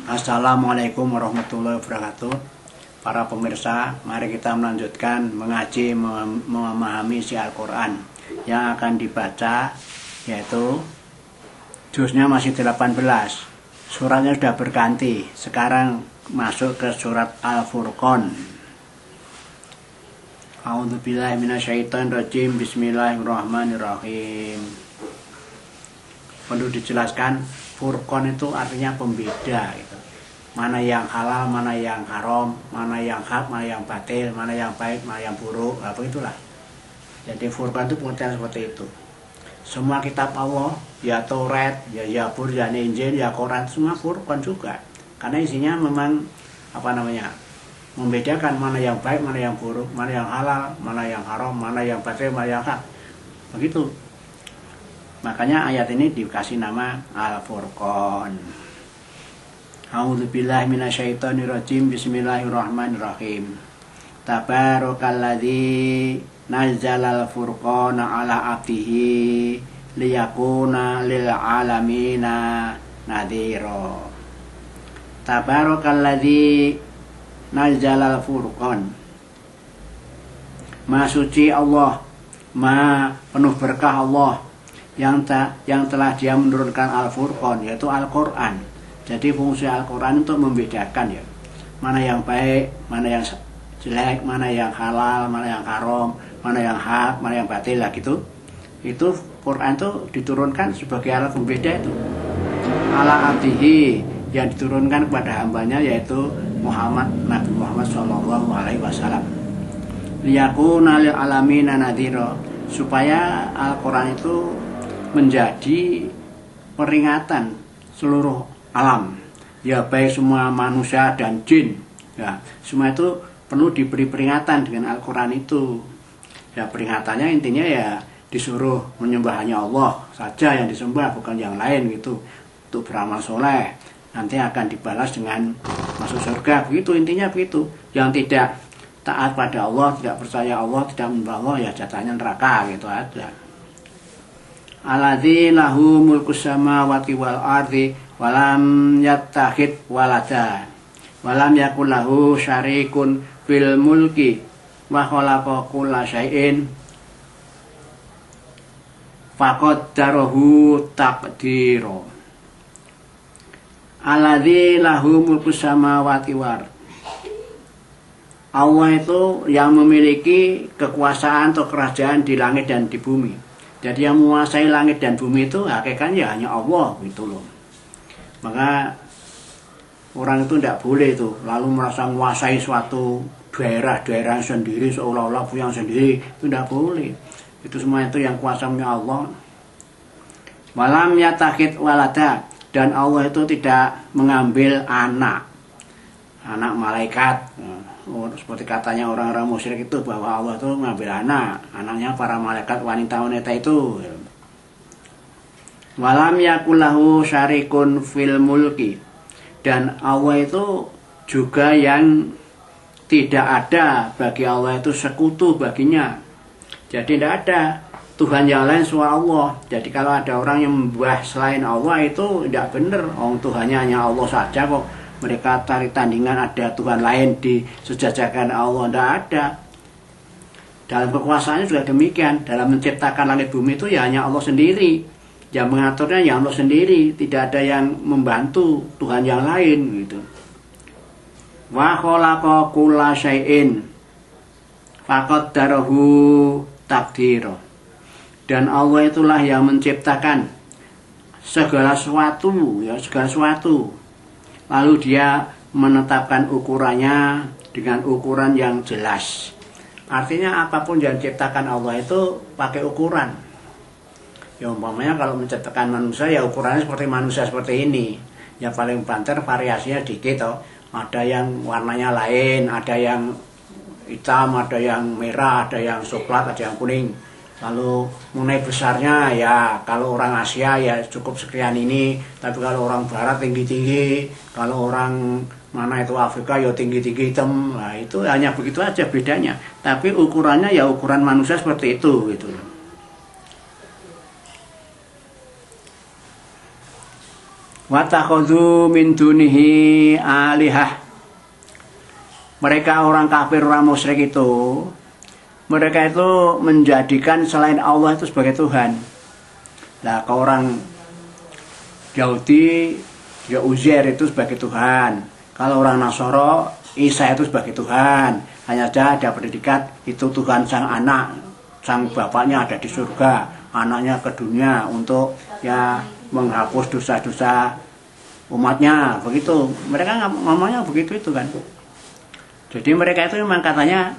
Assalamualaikum warahmatullahi wabarakatuh. Para pemirsa, mari kita melanjutkan mengaji memahami isi Al-Quran yang akan dibaca, yaitu juznya masih 18. Suratnya sudah berganti. Sekarang masuk ke surat Al-Furqan. A'udzubillahi minasyaitonirrajim. Bismillahirrahmanirrahim. Perlu dijelaskan, Furqan itu artinya pembeda gitu. Mana yang halal, mana yang haram, mana yang hak, mana yang batil, mana yang baik, mana yang buruk, apa itulah. Jadi Furqan itu pengertian seperti itu. Semua kitab Allah, ya Taurat, ya Zabur, ya Injil, ya Quran, semua Furqan juga. Karena isinya memang membedakan mana yang baik, mana yang buruk, mana yang halal, mana yang haram, mana yang batil, mana yang hak. Begitu. Makanya ayat ini dikasih nama Al-Furqan. A'udzubillahi minasyaitonirrajim. Bismillahirrahmanirrahim. Tabarakalladzi nazzalal furqana ala abdihi liyakuna lil alamina nadhira. Tabarakalladzi nazzalal furqan. Maha suci Allah, Maha penuh berkah Allah yang telah Dia menurunkan Al-Furqan, yaitu Al-Quran. Jadi fungsi Al-Quran untuk membedakan ya, mana yang baik, mana yang jelek, mana yang halal, mana yang haram, mana yang hak, mana yang batil lah gitu. Itu Quran itu diturunkan sebagai alat pembeda itu. Ala abdihi, yang diturunkan kepada hambanya, yaitu Nabi Muhammad SAW. Liyakuna lil alamina nadhira, supaya Al-Quran itu menjadi peringatan seluruh alam, ya baik semua manusia dan jin, ya semua itu perlu diberi peringatan dengan Al-Quran itu. Ya peringatannya intinya ya disuruh menyembah hanya Allah saja yang disembah, bukan yang lain gitu. Untuk beramal soleh nanti akan dibalas dengan masuk surga, begitu intinya begitu. Yang tidak taat pada Allah, tidak percaya Allah, tidak menyembah Allah, ya jatahnya neraka gitu aja. Alladzi lahu mulkus samawati wal ardi walam yattakhid walada walam yakul lahu syarikun fil mulki wa khalaqa kulla syai'in faqaddarahu taqdira. Alladzi lahu mulkus samawati wal ardi, Allah itu yang memiliki kekuasaan atau kerajaan di langit dan di bumi. Jadi yang menguasai langit dan bumi itu hakikatnya hanya Allah gitu loh. Maka orang itu tidak boleh itu lalu merasa menguasai suatu daerah sendiri seolah-olah punya sendiri, itu tidak boleh. Itu semua itu yang kuasanya Allah. Walam yattakhid walada, dan Allah itu tidak mengambil anak malaikat. Seperti katanya orang-orang musyrik itu bahwa Allah itu mengambil anaknya para malaikat wanita-wanita itu. Walam yakullahu syarikun fil mulki, dan Allah itu juga yang tidak ada bagi Allah itu sekutu baginya. Jadi tidak ada Tuhan yang lain selain Allah. Jadi kalau ada orang yang membuat selain Allah itu tidak benar. Tuhannya hanya Allah saja kok. Mereka tarik tandingan ada Tuhan lain di sejajakan Allah, tidak ada. Dalam kekuasaannya juga demikian. Dalam menciptakan langit bumi itu ya hanya Allah sendiri. Yang mengaturnya ya Allah sendiri. Tidak ada yang membantu Tuhan yang lain gitu. Wa khalaqa kulla syai'in faqaddarahu taqdira. Dan Allah itulah yang menciptakan segala sesuatu, ya segala sesuatu. Lalu Dia menetapkan ukurannya dengan ukuran yang jelas. Artinya apapun yang diciptakan Allah itu pakai ukuran. Ya umpamanya kalau menciptakan manusia ya ukurannya seperti manusia seperti ini. Ya paling banter variasinya dikit toh. Ada yang warnanya lain, ada yang hitam, ada yang merah, ada yang coklat, ada yang kuning. Lalu mengenai besarnya ya kalau orang Asia ya cukup sekian ini, tapi kalau orang Barat tinggi-tinggi, kalau orang mana itu Afrika ya tinggi-tinggi hitam. Nah itu hanya begitu aja bedanya. Tapi ukurannya ya ukuran manusia seperti itu gitu. Wa takhudhu min dunihi alihah. Mereka orang kafir, orang musyrik itu, mereka itu menjadikan selain Allah itu sebagai Tuhan. Nah, kalau orang Yahudi, ya Uzair itu sebagai Tuhan. Kalau orang Nasoro, Isa itu sebagai Tuhan. Hanya saja ada predikat itu Tuhan sang anak, sang bapaknya ada di surga, anaknya ke dunia untuk ya menghapus dosa-dosa umatnya, begitu. Mereka ngomongnya begitu itu kan. Jadi mereka itu memang katanya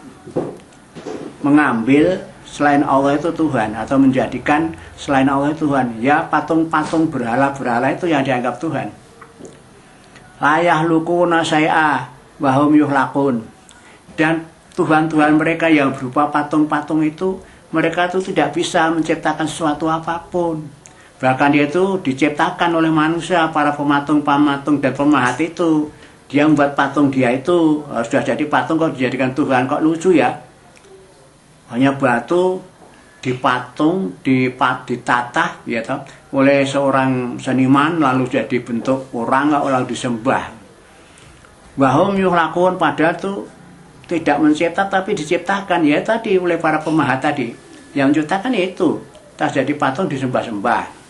mengambil selain Allah itu Tuhan, atau menjadikan selain Allah itu Tuhan. Ya patung-patung berhala-berhala itu yang dianggap Tuhan. Layah lukuna syai'a wa hum yuhlaqun. Dan Tuhan-Tuhan mereka yang berupa patung-patung itu, mereka itu tidak bisa menciptakan sesuatu apapun. Bahkan dia itu diciptakan oleh manusia, para pematung-pematung dan pemahat itu. Dia membuat patung dia itu, sudah jadi patung kok dijadikan Tuhan, kok lucu ya. Hanya batu dipatung, ditata ya toh, oleh seorang seniman lalu jadi bentuk orang lalu disembah. Wahum yuhlaqun, padahal itu tidak mencipta tapi diciptakan ya tadi oleh para pemahat tadi. Yang menciptakan itu, tas jadi patung disembah-sembah.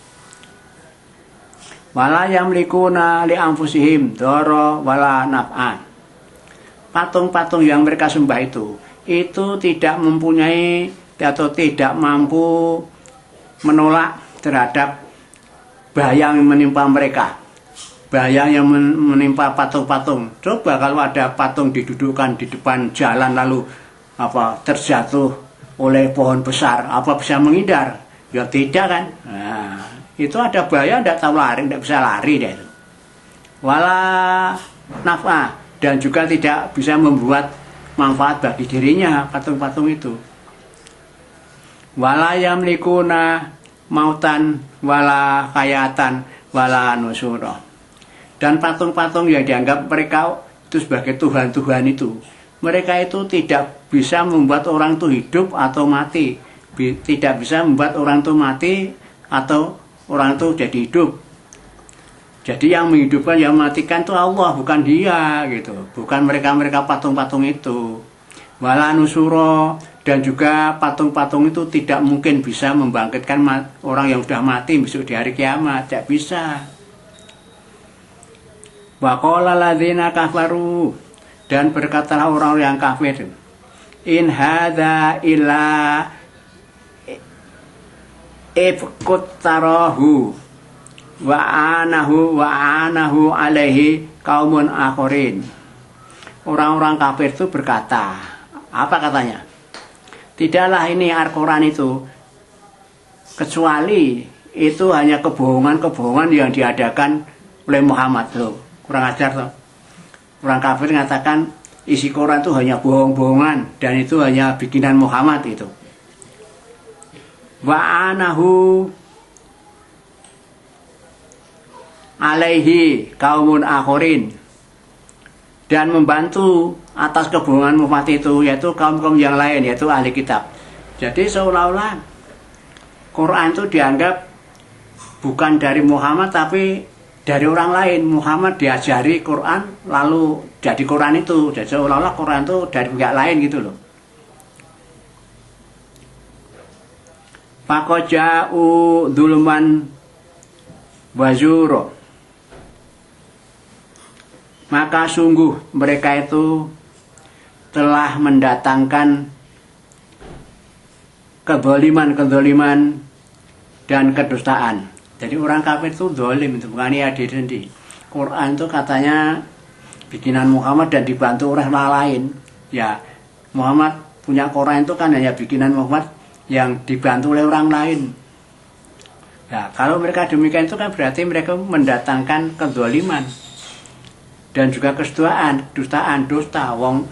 Wala yamlikuna li anfusihim dara wala naf'an. Patung-patung yang mereka sembah itu tidak mempunyai atau tidak mampu menolak terhadap bahaya yang menimpa mereka. Bahaya yang menimpa patung-patung. Coba kalau ada patung didudukkan di depan jalan lalu terjatuh oleh pohon besar, apa bisa menghindar? Ya tidak kan? Nah, itu ada bahaya, tidak tahu lari, tidak bisa lari dia itu. Wala naf'ah, dan juga tidak bisa membuat manfaat bagi dirinya patung-patung itu. Wala yamlikuna mautan wala hayatan wala nusyura. Dan patung-patung yang dianggap mereka itu sebagai Tuhan-Tuhan itu, mereka itu tidak bisa membuat orang itu hidup atau mati, tidak bisa membuat orang itu mati atau orang itu jadi hidup. Jadi yang menghidupkan, yang mematikan itu Allah, bukan dia gitu. Bukan mereka-mereka patung-patung itu. Wala nusuro, dan juga patung-patung itu tidak mungkin bisa membangkitkan orang yang sudah mati besok di hari kiamat, tidak bisa. Wa qala ladzina kafaru, dan berkatalah orang yang kafir, in hadza illa ifkut tarahu wa anahu alaihi kaumun akhirin. Orang-orang kafir itu berkata, apa katanya? Tidaklah ini Al-Quran itu kecuali itu hanya kebohongan-kebohongan yang diadakan oleh Muhammad. Loh, kurang ajar toh. Orang kafir mengatakan isi Quran itu hanya bohong-bohongan dan itu hanya bikinan Muhammad itu. Wa anahu alaihi kaumun akhirin, dan membantu atas kebohongan Muhammad itu yaitu kaum-kaum yang lain, yaitu ahli kitab. Jadi seolah-olah Quran itu dianggap bukan dari Muhammad tapi dari orang lain. Muhammad diajari Quran lalu jadi Quran itu, jadi seolah-olah Quran itu dari pihak lain gitu loh. Faqaja'u dzulman wazuro, maka sungguh mereka itu telah mendatangkan kezaliman dan kedustaan. Jadi orang kafir itu zalim, itu bukan ya sendiri. Quran itu katanya bikinan Muhammad dan dibantu oleh orang lain. Ya, Muhammad punya Quran itu kan hanya bikinan Muhammad yang dibantu oleh orang lain. Nah, kalau mereka demikian itu kan berarti mereka mendatangkan kezaliman dan juga kedustaan, dusta. Wong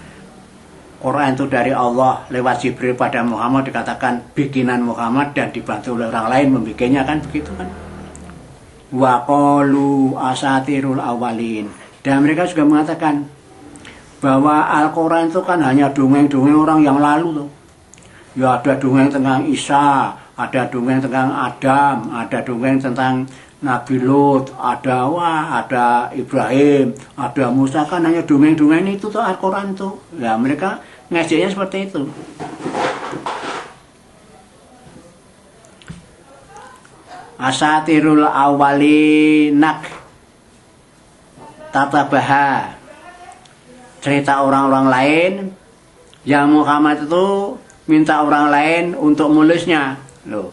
Quran itu dari Allah lewat Jibril pada Muhammad dikatakan bikinan Muhammad dan dibantu oleh orang lain membikinnya, kan begitu kan. Wa qalu asatirul awalin, dan mereka juga mengatakan bahwa Al-Quran itu kan hanya dongeng-dongeng orang yang lalu loh. Ya ada dongeng tentang Isa, ada dongeng tentang Adam, ada dongeng tentang Nabi Lut, ada Ibrahim, ada Musa, kan hanya dongeng-dongeng itu tuh Al-Quran tuh. Ya mereka ngejeknya seperti itu. Asatirul awwalinak tatabaha, cerita orang-orang lain yang Muhammad itu minta orang lain untuk menulisnya loh.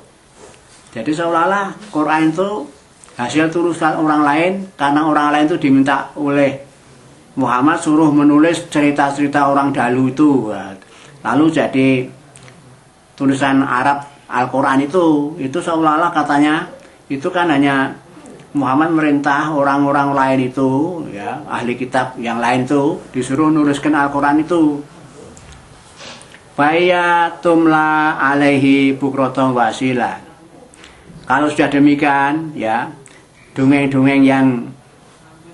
Jadi seolah-olah Quran itu hasil tulisan orang lain, karena orang lain itu diminta oleh Muhammad suruh menulis cerita-cerita orang dahulu itu. Lalu jadi tulisan Arab Al-Quran itu seolah-olah katanya itu kan hanya Muhammad merintah orang-orang lain itu, ya, ahli kitab yang lain itu disuruh nuliskan Al-Quran itu. Faya tumla alaihi bukroton wasila. Kalau sudah demikian, ya, dongeng-dongeng yang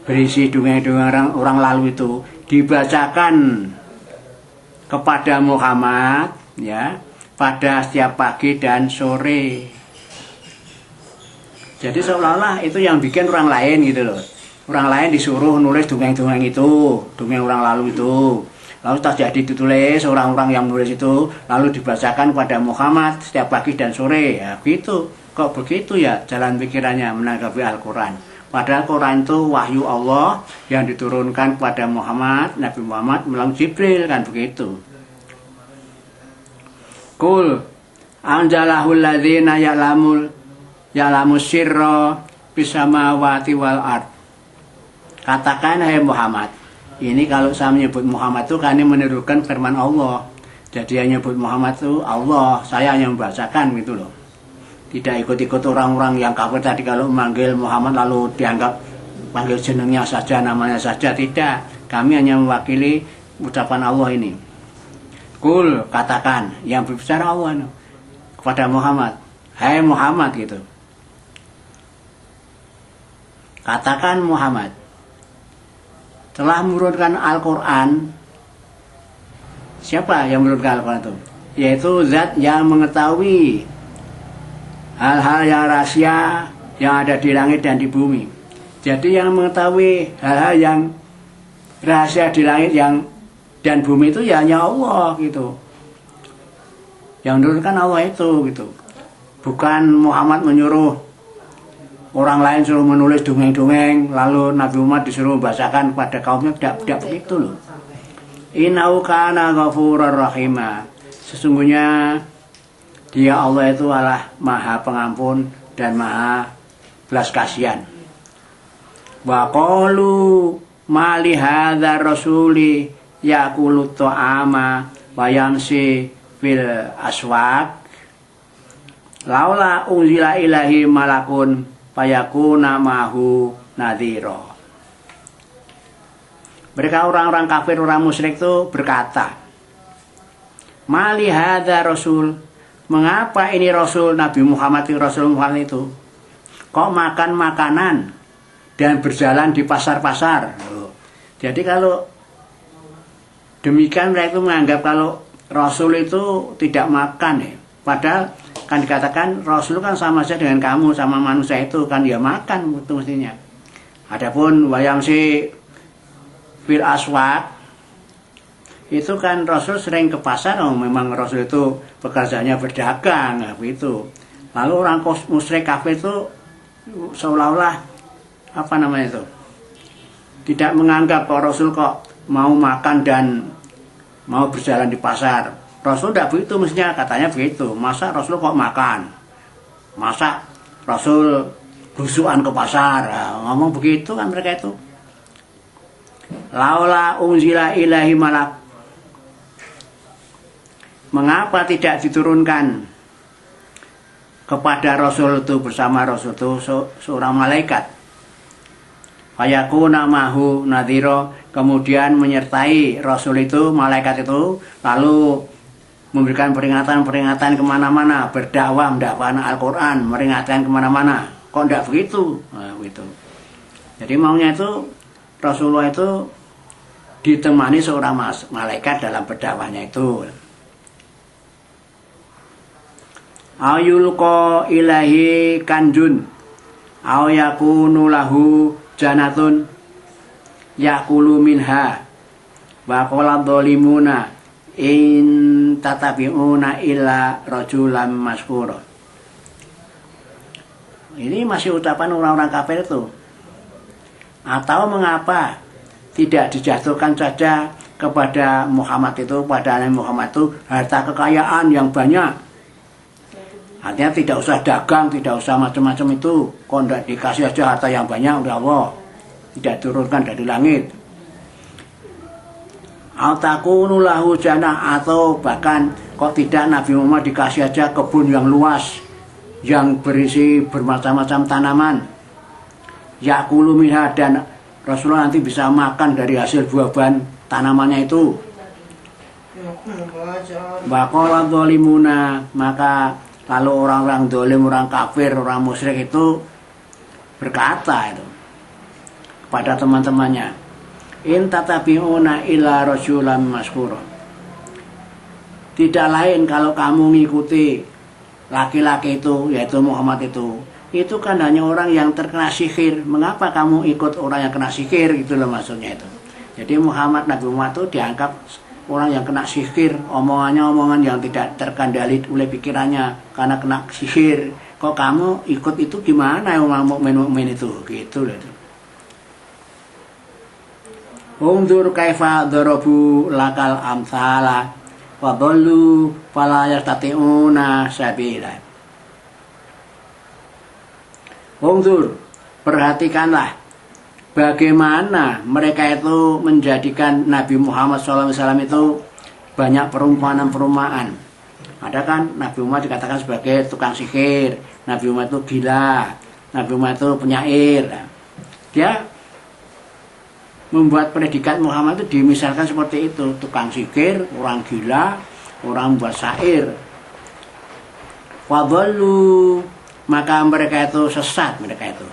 berisi dongeng-dongeng orang lalu itu dibacakan kepada Muhammad, ya, pada setiap pagi dan sore. Jadi seolah-olah itu yang bikin orang lain gitu loh. Orang lain disuruh nulis dongeng-dongeng itu, dongeng orang lalu itu. Lalu tak jadi ditulis orang-orang yang nulis itu, lalu dibacakan kepada Muhammad setiap pagi dan sore. Ya begitu. Kok begitu ya jalan pikirannya menanggapi Al-Quran. Padahal Quran itu wahyu Allah yang diturunkan kepada Muhammad, Nabi Muhammad melalui Jibril, kan begitu. Qul anjalahul ladzina ya'lamu sirra bisamawati wal ard. Katakan hai Muhammad, ini kalau saya menyebut Muhammad itu kan ini menirukan firman Allah. Jadi yang menyebut Muhammad itu Allah, saya yang membacakan gitu loh. Tidak ikut-ikut orang-orang yang kafir tadi kalau memanggil Muhammad lalu dianggap panggil jenengnya saja, namanya saja. Tidak, kami hanya mewakili ucapan Allah ini. Qul, katakan, yang berbicara Allah kepada Muhammad, hai Muhammad gitu. Katakan Muhammad telah menurunkan Al-Quran. Siapa yang menurunkan Al-Quran itu? Yaitu zat yang mengetahui hal-hal yang rahasia yang ada di langit dan di bumi. Jadi yang mengetahui hal-hal yang rahasia di langit dan bumi itu ya hanya Allah gitu. Yang menurunkan Allah itu gitu. Bukan Muhammad menyuruh orang lain suruh menulis dongeng-dongeng, lalu Nabi Muhammad disuruh membacakan kepada kaumnya. Tidak begitu loh. Innahu kana ghafurur rahima. Sesungguhnya Dia Allah itu adalah Maha Pengampun dan Maha belas kasihan. Wa qalu ma li hadzal rasuli yaqulu ta'ama wa yamsi fil aswaq laula unzila ilahi malakun fayakuna mahu nadhira. Mereka orang-orang kafir, orang musyrik itu berkata, mali hadza rasul, mengapa ini Rasul Nabi Muhammad itu kok makan makanan dan berjalan di pasar-pasar. Jadi kalau demikian mereka itu menganggap kalau Rasul itu tidak makan ya. Padahal kan dikatakan Rasul kan sama saja dengan kamu, sama manusia itu kan ya makan itu mestinya. Adapun wayamsi fil aswaq itu kan Rasul sering ke pasar, memang Rasul itu pekerjaannya berdagang gitu. Lalu orang musyrik kafir itu seolah-olah apa namanya itu tidak menganggap kalau Rasul kok mau makan dan mau berjalan di pasar. Rasul tidak begitu mestinya, katanya begitu. Masa Rasul kok makan? Masa Rasul busukan ke pasar? Nah, ngomong begitu kan mereka itu. Laula unzila ilahi malak, mengapa tidak diturunkan kepada Rasul itu bersama Rasul itu seorang malaikat? Fayakuna mahu nadhira, kemudian menyertai Rasul itu, malaikat itu, lalu memberikan peringatan-peringatan kemana-mana, berdakwah, mendakwakan Al-Quran, meringatkan kemana-mana. Kok tidak begitu? Nah, begitu. Jadi maunya itu Rasulullah itu ditemani seorang malaikat dalam berdakwahnya itu. ayulqa ilahi kanjun aw yakunu lahu janatun yakulu minha wa qala dhalimuna in tatabi'una illa rajulan maskura. Ini masih ucapan orang-orang kafir itu. Atau mengapa tidak dijatuhkan saja kepada Muhammad itu, pada Nabi Muhammad itu harta kekayaan yang banyak. Artinya tidak usah dagang, tidak usah macam-macam itu. Kok tidak dikasih aja harta yang banyak oleh Allah, tidak turunkan dari langit. Takunu lahu jannah, atau bahkan kok tidak Nabi Muhammad dikasih aja kebun yang luas yang berisi bermacam-macam tanaman. Yakulu minha, dan Rasulullah nanti bisa makan dari hasil buah-buahan tanamannya itu. Waqala dhalimuna, maka lalu orang-orang dolim, orang kafir, orang musyrik itu berkata itu kepada teman-temannya, in tatabi'una illa rasulan maskura. Tidak lain kalau kamu mengikuti laki-laki itu, yaitu Muhammad itu kan hanya orang yang terkena sihir. Mengapa kamu ikut orang yang kena sihir? Gitu loh maksudnya itu. Jadi Nabi Muhammad itu dianggap orang yang kena sihir, omongannya omongan yang tidak terkendali oleh pikirannya karena kena sihir. Kok kamu ikut itu gimana orang mukmin itu? Gitu loh. Undur kaifa darabu lakal amsala wa dhallu fala yastati'una sabila. Undur, perhatikanlah bagaimana mereka itu menjadikan Nabi Muhammad SAW itu banyak perumpamaan. Ada kan Nabi Muhammad dikatakan sebagai tukang sihir, Nabi Muhammad itu gila, Nabi Muhammad itu penyair. Dia membuat predikat Muhammad itu dimisalkan seperti itu, tukang sihir, orang gila, orang buat syair. Fadhallu, maka mereka itu sesat, mereka itu.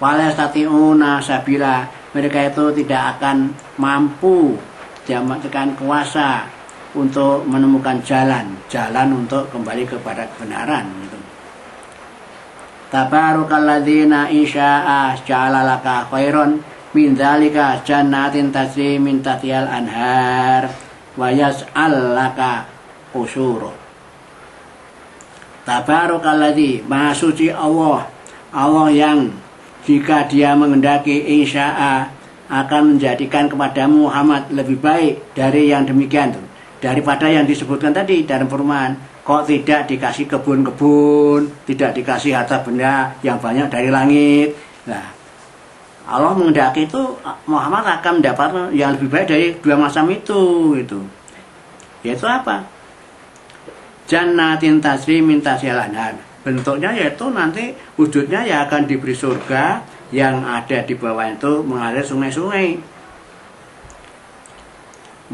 Wala yastati'una sabila, mereka itu tidak akan mampu, tidak kuasa untuk menemukan jalan untuk kembali kepada kebenaran gitu. Tabarakalladzina insya'a ja'ala laka khairon min dzalika jannatin tajri min tahtihal anhar wa yas'al laka qusura. Tabarakalladzi, maha suci Allah, Allah yang jika dia menghendaki insya'a akan menjadikan kepadamu Muhammad lebih baik dari yang demikian tuh, daripada yang disebutkan tadi dalam perumahan. Kok tidak dikasih kebun-kebun, tidak dikasih harta benda yang banyak dari langit. Nah, Allah menghendaki itu Muhammad akan mendapat yang lebih baik dari dua macam itu gitu. Yaitu apa? Jannatin tasri min tahtihal anhar. Bentuknya yaitu nanti wujudnya ya akan diberi surga yang ada di bawah itu mengalir sungai-sungai.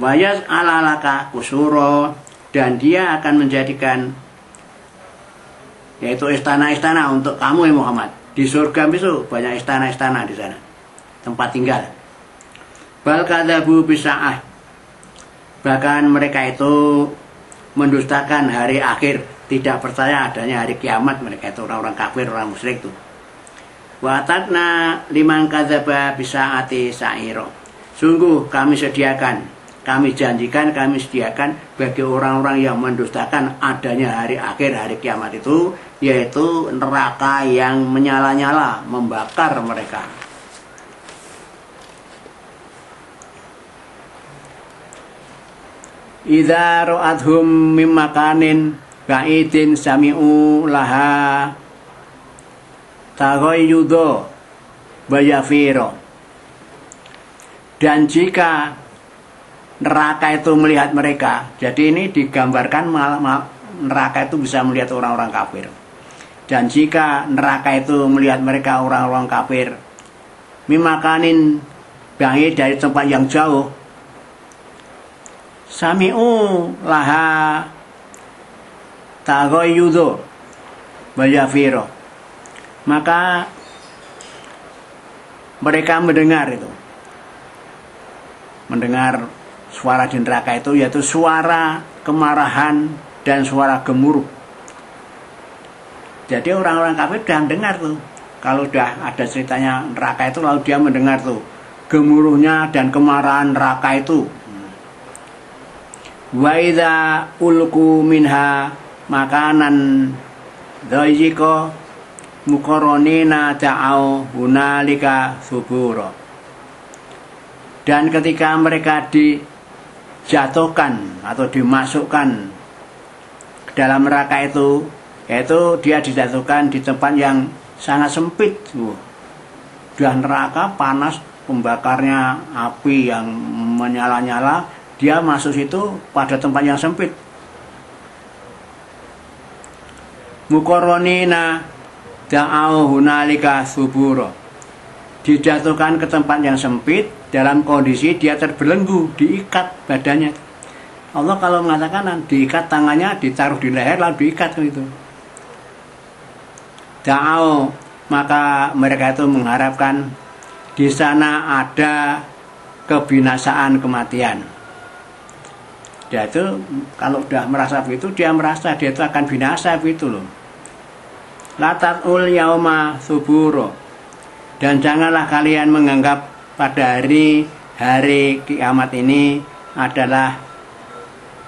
Wayas alalaka kusuro, dan dia akan menjadikan yaitu istana-istana untuk kamu ya Muhammad. Di surga besok banyak istana-istana di sana, tempat tinggal. Bal kadzabu bisaah, bahkan mereka itu mendustakan hari akhir, tidak percaya adanya hari kiamat. Mereka itu orang-orang kafir, orang musyrik itu. Wa tatna liman kadzaba bisaati sa'iro, sungguh kami sediakan, kami janjikan, kami sediakan bagi orang-orang yang mendustakan adanya hari akhir, hari kiamat itu, yaitu neraka yang menyala-nyala, membakar mereka. Idza ra'athum mim makanin ba'idin sami'u laha taghayyudu bayafiro. Dan jika neraka itu melihat mereka, jadi ini digambarkan neraka itu bisa melihat orang-orang kafir. Dan jika neraka itu melihat mereka orang-orang kafir mim makanin ba'id, dari tempat yang jauh, sami'u laha taghayyudu bayafiro, maka mereka mendengar suara di neraka itu, yaitu suara kemarahan dan suara gemuruh. Jadi orang-orang kafir sudah mendengar tuh. Kalau sudah ada ceritanya neraka itu, lalu dia mendengar tuh gemuruhnya dan kemarahan neraka itu. Wa idza ulqu minha makanan dhayyqa muqarranina ta'au hunalika subura. Dan ketika mereka dijatuhkan atau dimasukkan ke dalam neraka itu, yaitu dia dijatuhkan di tempat yang sangat sempit. Sudah neraka panas, pembakarnya api yang menyala-nyala, dia masuk situ pada tempat yang sempit. Muqarranina da'au hunalika subura. Dijatuhkan ke tempat yang sempit dalam kondisi dia terbelenggu, diikat badannya. Allah kalau mengatakan diikat tangannya, ditaruh di leher lalu diikat gitu. Da'au, maka mereka itu mengharapkan di sana ada kebinasaan, kematian. Dia itu kalau sudah merasa begitu, dia merasa dia itu akan binasa begitu loh. Latat'ul yauma suburo. Dan janganlah kalian menganggap pada hari kiamat ini adalah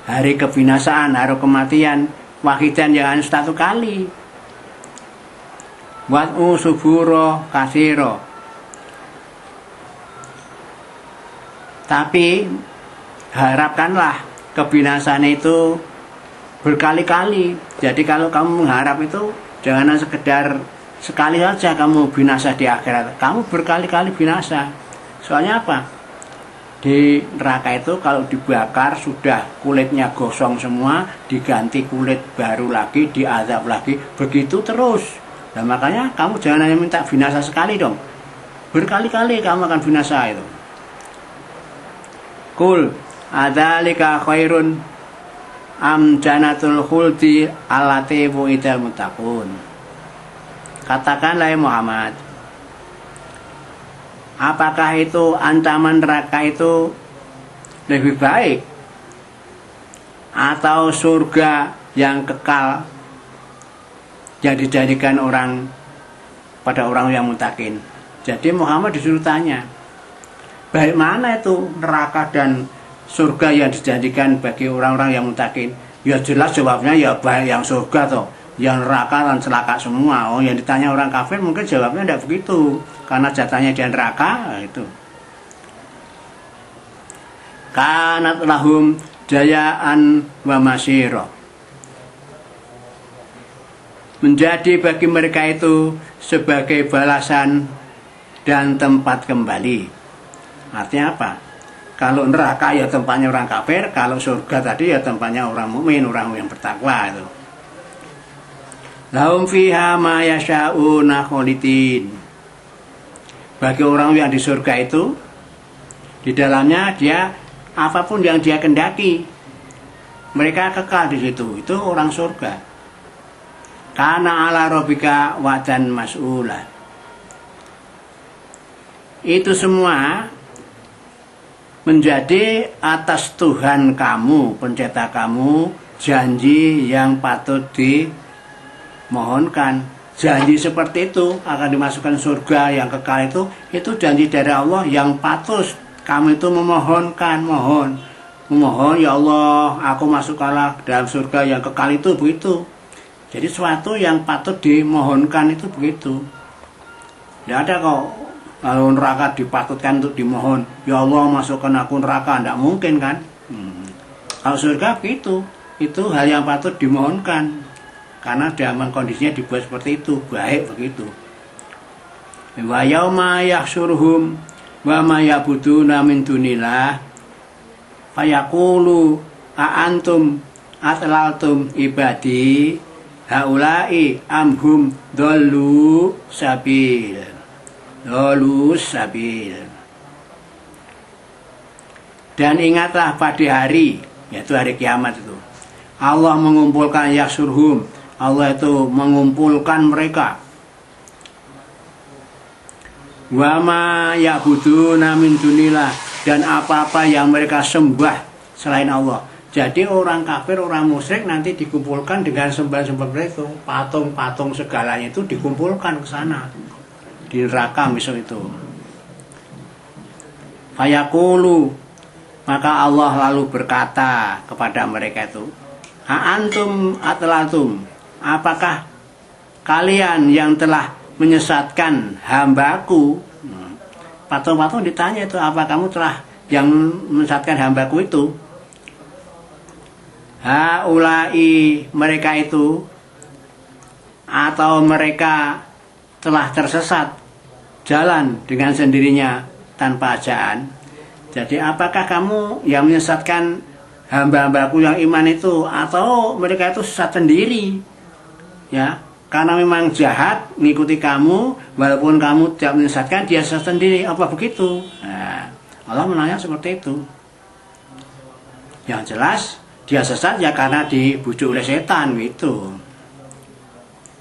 hari kebinasaan, hari kematian, wahidan yang hanya satu kali. Wat'u suburo kasiro. Tapi harapkanlah kebinasaan itu berkali-kali. Jadi kalau kamu mengharap itu jangan sekedar sekali saja kamu binasa di akhirat, kamu berkali-kali binasa. Soalnya apa? Di neraka itu kalau dibakar sudah kulitnya gosong semua, diganti kulit baru lagi, diazab lagi, begitu terus. Nah makanya kamu jangan hanya minta binasa sekali dong, berkali-kali kamu akan binasa itu. Kul adzalika khairun am janatul khuldi allati wu'idal muttaqun. Katakanlah ya Muhammad, apakah itu ancaman neraka itu lebih baik atau surga yang kekal yang dijadikan orang pada orang yang muttaqin? Jadi Muhammad disuruh tanya, baik mana itu neraka dan surga yang dijadikan bagi orang-orang yang muttaqin? Ya jelas jawabnya ya baik yang surga toh, yang neraka dan celaka semua. Oh yang ditanya orang kafir mungkin jawabnya tidak begitu, karena jatahnya di neraka itu. Kanat lahum jayaan wa masiro. Menjadi bagi mereka itu sebagai balasan dan tempat kembali. Artinya apa? Kalau neraka ya tempatnya orang kafir, kalau surga tadi ya tempatnya orang mukmin, orang yang bertakwa itu. Lahum fiha ma yasha'una khalidin. Bagi orang yang di surga itu, di dalamnya dia apapun yang dia kendaki, mereka kekal di situ. Itu orang surga. Kana ala rabbika wa'dan mas'ula. Itu semua menjadi atas Tuhan kamu, pencipta kamu, janji yang patut dimohonkan. Janji seperti itu akan dimasukkan surga yang kekal itu janji dari Allah yang patut kamu itu memohonkan, memohon ya Allah, aku masukkanlah dalam surga yang kekal itu, begitu. Jadi sesuatu yang patut dimohonkan itu begitu. Tidak ada kok kalau neraka dipatutkan untuk dimohon, ya Allah masukkan aku neraka, tidak mungkin kan. Kalau surga begitu, itu hal yang patut dimohonkan, karena dalam kondisinya dibuat seperti itu, baik begitu. Wa yauma yahsyuruhum wa ma ya'buduna min dunillah fayaqulu a antum atlaltum ibadi haula'i amhum dhallu sabil. Lulus sabil. Dan ingatlah pada hari, yaitu hari kiamat itu, Allah mengumpulkan yahsyurhum, Allah itu mengumpulkan mereka. Wa ma ya'buduna min dunillah, dan apa-apa yang mereka sembah selain Allah. Jadi orang kafir, orang musyrik nanti dikumpulkan dengan sembah-sembah itu, patung-patung segalanya itu dikumpulkan ke sana di neraka besok itu. Fayaqulu, maka Allah lalu berkata kepada mereka itu, ha antum atlatum, apakah kalian yang telah menyesatkan hambaku? Patung-patung ditanya itu, apa kamu telah yang menyesatkan hambaku itu? Haulai, mereka itu, atau mereka telah tersesat jalan dengan sendirinya tanpa ajaan. Jadi apakah kamu yang menyesatkan hamba-hambaku yang iman itu, atau mereka itu sesat sendiri? Ya, karena memang jahat mengikuti kamu, walaupun kamu tidak menyesatkan, dia sesat sendiri. Apa begitu? Nah, Allah menanya seperti itu. Yang jelas dia sesat ya karena dibujuk oleh setan gitu.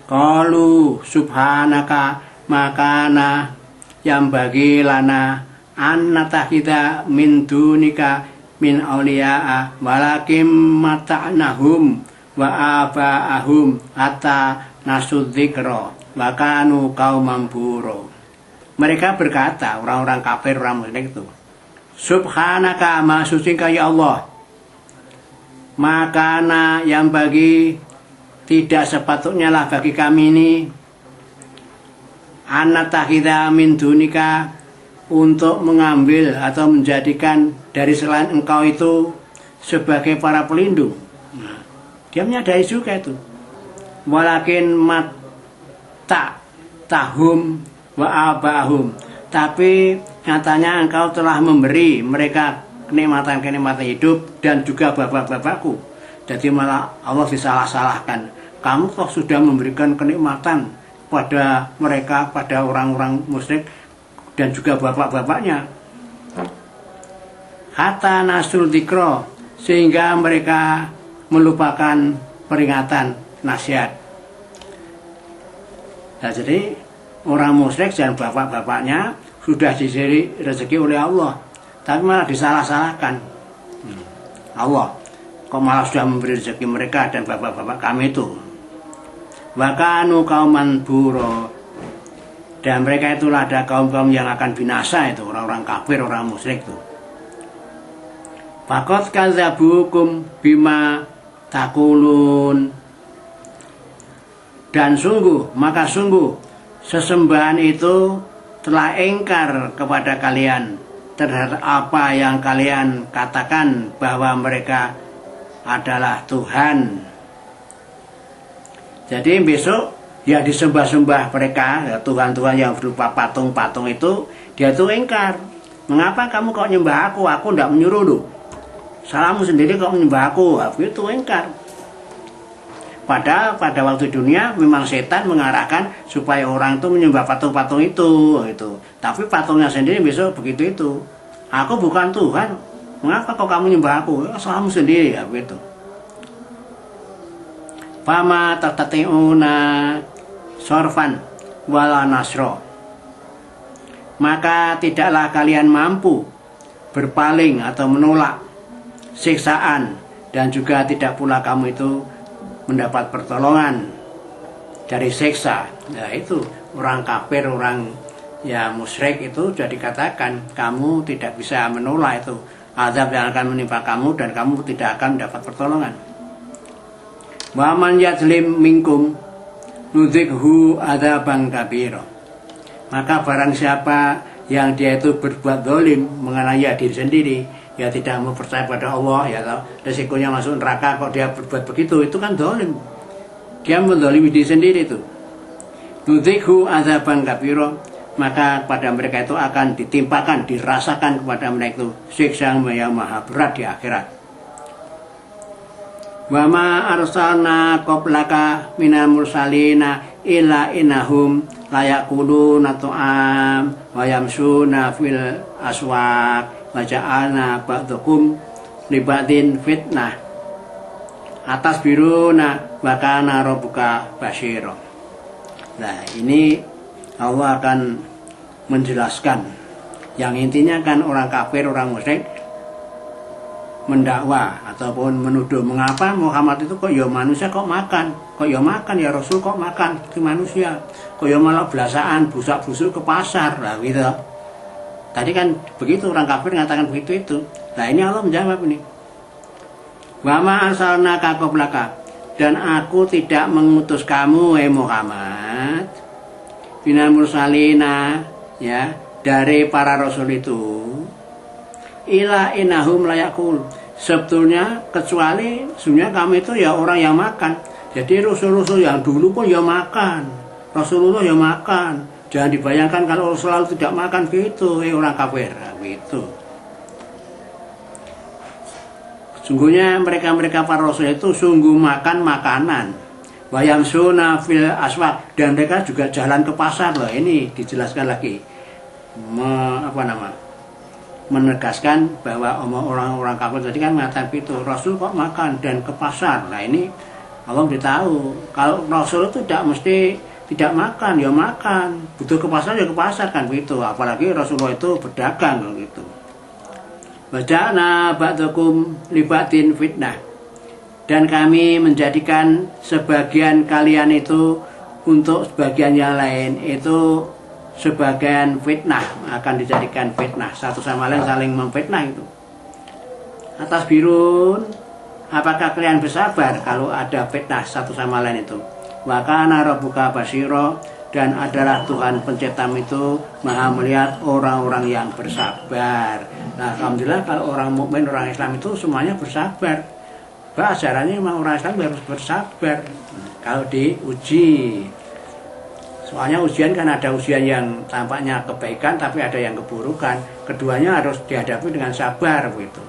Qalu subhanaka makana yang bagi lana annata kita min dunika min awliya'a walakim mata'nahum wa aba'ahum hatta nasudzikra wa kanu qauman buro. Mereka berkata, orang-orang kafir, orang musyrik itu, subhanaka, maha suci Engkau ya Allah, makana yang bagi, tidak sepatutnya lah bagi kami ini, anatakhidha min dunika, untuk mengambil atau menjadikan dari selain Engkau itu sebagai para pelindung. Nah, dia menyadari juga itu. Walakin mata tahum wa abahum, tapi nyatanya Engkau telah memberi mereka kenikmatan-kenikmatan hidup dan juga bapak-bapakku. Jadi malah Allah disalah-salahkan. Kamu kok sudah memberikan kenikmatan pada mereka, pada orang-orang musyrik dan juga bapak-bapaknya. Hatta nasul dzikra, sehingga mereka melupakan peringatan, nasihat. Nah, jadi orang musyrik dan bapak-bapaknya sudah diberi rezeki oleh Allah, tapi malah disalah-salahkan. Allah kok malah sudah memberi rezeki mereka dan bapak-bapak kami itu. Wa kanu qauman buro, dan mereka itulah ada kaum-kaum yang akan binasa itu, orang-orang kafir, orang musyrik itu. Faqad kadzabukum bima taqulun, dan sungguh, maka sungguh sesembahan itu telah ingkar kepada kalian terhadap apa yang kalian katakan bahwa mereka adalah Tuhan. Jadi besok ya disembah-sembah mereka, ya, Tuhan-Tuhan yang berupa patung-patung itu, dia itu ingkar. Mengapa kamu kok nyembah aku? Aku tidak menyuruh lu. Salahmu sendiri kok menyembah aku. Itu ingkar. Padahal pada waktu dunia memang setan mengarahkan supaya orang itu menyembah patung-patung itu, gitu. Tapi patungnya sendiri besok begitu itu. Aku bukan Tuhan. Mengapa kok kamu menyembah aku? Salahmu sendiri, ya begitu. Fama tatati'una sorfan wala nasro, maka tidaklah kalian mampu berpaling atau menolak siksaan, dan juga tidak pula kamu itu mendapat pertolongan dari siksa. Nah, itu orang kafir, orang ya musyrik itu jadi katakan kamu tidak bisa menolak itu azab yang akan menimpa kamu, dan kamu tidak akan mendapat pertolongan. Wa man yadzlim minkum nudzikhu adzaban kabira, maka barang siapa yang dia itu berbuat zalim mengenai diri sendiri, ya tidak mau percaya pada Allah, ya resikonya masuk neraka, kok dia berbuat begitu, itu kan zalim. Dia menzalimi diri sendiri itu. Nudzikhu adzaban kabira, maka pada mereka itu akan ditimpakan, dirasakan kepada mereka itu siksa yang maha berat di akhirat. Wa ma arsalna qablaka minal mursalina illa innahum layakuluna ta'am wa yamshuna fil aswaq wa ja'alna ba'dakum li ba'din fitnah atas biruna wa kana rabbuka basyira. Nah, ini Allah akan menjelaskan yang intinya kan orang kafir, orang musyrik mendakwa ataupun menuduh mengapa Muhammad itu kok ya manusia kok makan, ya Rasul kok makan itu manusia, kok ya malah belasaan busak-busuk ke pasar lah gitu. Tadi kan begitu orang kafir mengatakan begitu itu. Nah ini Allah menjawab ini. Wa ma arsalnaka qablaka, dan aku tidak mengutus kamu Muhammad minal mursalina, ya, dari para rasul itu, ila innahum layakul, sebetulnya kecuali sebenarnya kamu itu ya orang yang makan. Jadi rasul-rasul yang dulu pun ya makan, Rasulullah ya makan. Jangan dibayangkan kalau selalu tidak makan gitu, orang kafir gitu. Sungguhnya mereka para rasul itu sungguh makan makanan. Wayam suna fil aswaq, dan mereka juga jalan ke pasar loh. Ini dijelaskan lagi, menegaskan bahwa orang-orang kafir tadi kan mengatakan itu Rasul kok makan dan ke pasar. Nah ini Allah beritahu kalau Rasul itu tidak mesti tidak makan, ya makan, butuh ke pasar ya ke pasar kan begitu. Apalagi Rasulullah itu berdagang gitu. Bacana ba'dakum libatin fitnah, dan kami menjadikan sebagian kalian itu untuk sebagian yang lain itu sebagian fitnah, akan dijadikan fitnah, satu sama lain saling memfitnah itu. Atas birun, apakah kalian bersabar kalau ada fitnah satu sama lain itu? Wa kana rabbuka basira, dan adalah Tuhan penciptamu itu maha melihat orang-orang yang bersabar. Nah, alhamdulillah kalau orang mukmin, orang Islam itu semuanya bersabar. Ajarannya memang orang Islam harus bersabar kalau diuji. Soalnya ujian kan ada ujian yang tampaknya kebaikan tapi ada yang keburukan. Keduanya harus dihadapi dengan sabar begitu.